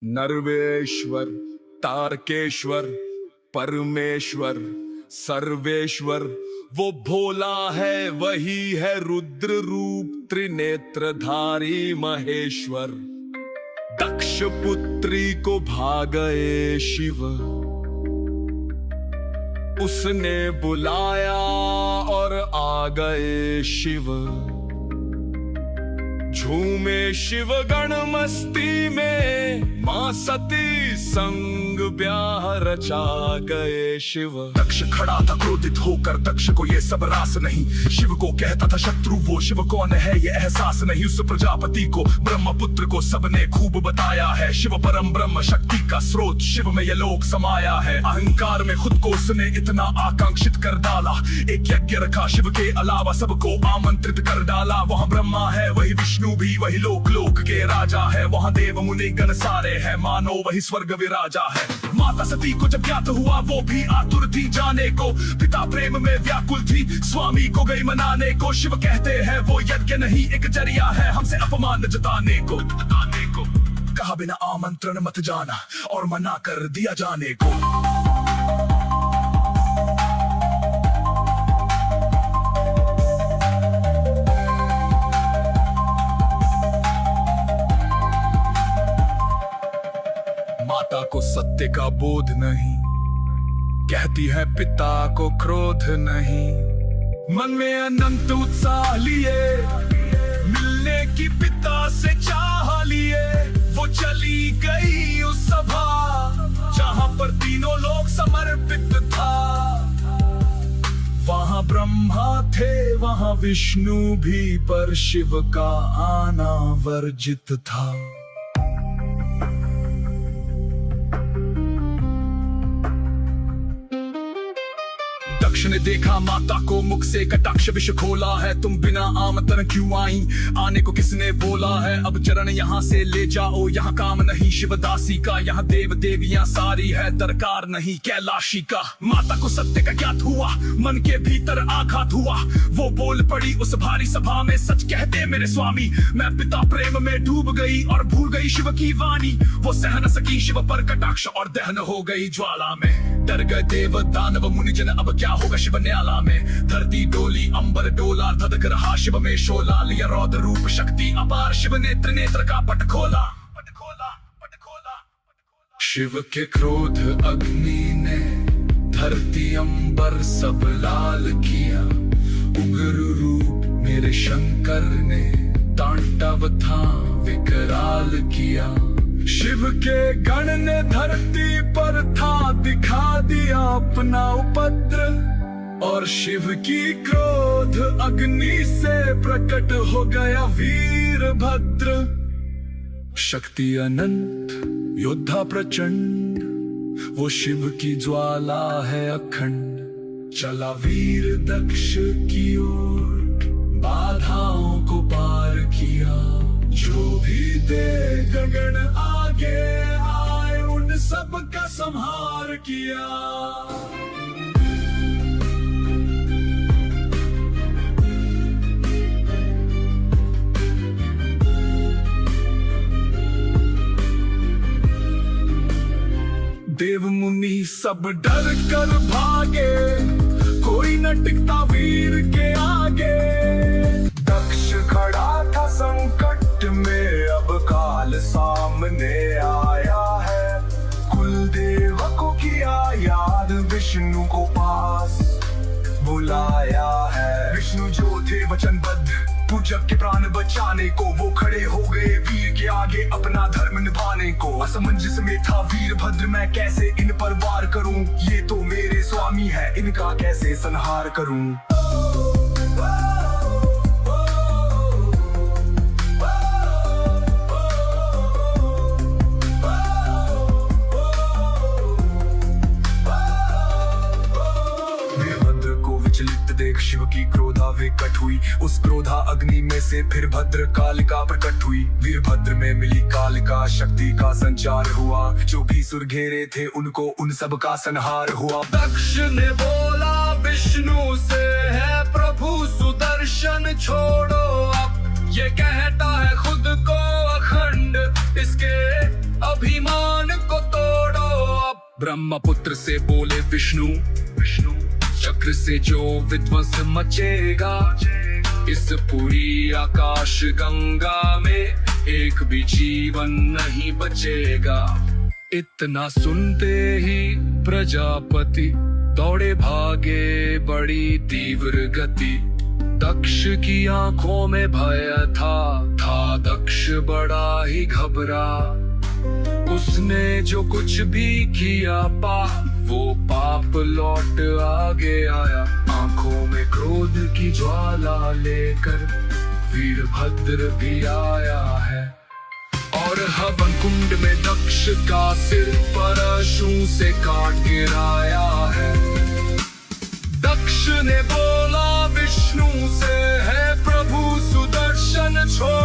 नरवेश्वर, तारकेश्वर, परमेश्वर, सर्वेश्वर, वो भोला है, वही है रुद्र रूप त्रिनेत्रधारी महेश्वर। दक्ष पुत्री को भागए शिव, उसने बुलाया और आ गए शिव। झूमे शिव गण मस्ती में, मां सती संग ब्याह रचा गए शिव। दक्ष खड़ा था क्रोधित होकर, दक्ष को ये सब रास नहीं। शिव को कहता था शत्रु वो, शिव कौन है ये एहसास नहीं। उस प्रजापति को ब्रह्मपुत्र को सबने खूब बताया है। शिव परम ब्रह्म शक्ति का स्रोत, शिव में ये लोक समाया है। अहंकार में खुद को उसने इतना आकांक्षित कर डाला, एक यज्ञ रखा शिव के अलावा सबको आमंत्रित कर डाला। वहाँ ब्रह्मा है, वही विष्णु भी, वही लोक लोक के राजा है। वहाँ देव मुनि गण सारे हैं, मानो वही स्वर्ग विराजा है। माता सती को जब ज्ञात हुआ, वो भी आतुर थी जाने को। पिता प्रेम में व्याकुल थी, स्वामी को गई मनाने को। शिव कहते हैं वो यज्ञ नहीं, एक जरिया है हमसे अपमान जताने को। कहा बिना आमंत्रण मत जाना, और मना कर दिया जाने को। माता को सत्य का बोध नहीं, कहती है पिता को क्रोध नहीं। मन में अनंत उत्साह लिए, मिलने की पिता से चाह लिए। वो चली गई उस सभा, जहां पर तीनों लोग समर्पित था। वहां ब्रह्मा थे, वहां विष्णु भी, पर शिव का आना वर्जित था। दक्ष ने देखा माता को, मुख से कटाक्ष विष खोला है। तुम बिना आमंत्रण क्यों आई, आने को किसने बोला है। अब चरण यहाँ से ले जाओ, यहाँ काम नहीं शिवदासी का। यहाँ देव देवियां सारी है, दरकार नहीं कैलाशी का। माता को सत्य का ज्ञात हुआ, मन के भीतर आघात हुआ। वो बोल पड़ी उस भारी सभा में, सच कहते मेरे स्वामी। मैं पिता प्रेम में डूब गई और भूल गई शिव की वाणी। वो सह न सकी शिव पर कटाक्ष और दहन हो गई ज्वाला में। डर गए देव दानव मुनिजन, अब क्या होगा शिव न्याला में। धरती डोली अंबर डोला, धधक रहा शिव में शोला। लिया रौद्र रूप शक्ति अपार, शिव ने त्रिनेत्र का पट खोला। शिव के क्रोध अग्नि ने धरती अंबर सब लाल किया। उग्र रूप मेरे शंकर ने तांडव था विकराल किया। शिव के गण ने धरती पर था दिखा दिया अपना उपद्र। और शिव की क्रोध अग्नि से प्रकट हो गया वीरभद्र। शक्ति अनंत, योद्धा प्रचंड, वो शिव की ज्वाला है अखंड। चला वीर दक्ष की ओर, बाधाओं को पार किया। जो भी दे गगन आगे आए, उन सब का संहार किया। देव मुनि सब डर कर भागे, कोई न टिकता वीर के आगे। दक्ष खड़ा था संकट में, अब काल सामने आया है। कुलदेव को किया याद, विष्णु को पास बुलाया है। विष्णु जो थे वचनबद्ध, पूजक के प्राण बचाने को। वो खड़े हो गए वीर के आगे अपना धर्म निभाने को। असमंजस में था वीरभद्र, मैं कैसे इन पर वार करूं। ये तो मेरे स्वामी है, इनका कैसे संहार करूं। देख शिव की क्रोधा विकट हुई, उस क्रोधा अग्नि में से फिर भद्र कालिका प्रकट हुई। वीरभद्र में मिली कालिका, शक्ति का संचार हुआ। जो भी सुर घेरे थे उनको उन सब का संहार हुआ। दक्ष ने बोला विष्णु से, है प्रभु सुदर्शन छोड़ो अब। ये कहता है खुद को अखंड, इसके अभिमान को तोड़ो अब। ब्रह्मपुत्र से बोले विष्णु, चक्र से जो विध्वंस मचेगा, इस पूरी आकाश गंगा में एक भी जीवन नहीं बचेगा। इतना सुनते ही प्रजापति दौड़े भागे बड़ी तीव्र गति। दक्ष की आंखों में भय था दक्ष बड़ा ही घबरा। उसने जो कुछ भी किया वो पाप लौट आगे आया। आंखों में क्रोध की ज्वाला लेकर वीरभद्र भी आया है। और हवन कुंड में दक्ष का सिर परशु से काट गिराया है। दक्ष ने बोला विष्णु से, है प्रभु सुदर्शन छोड़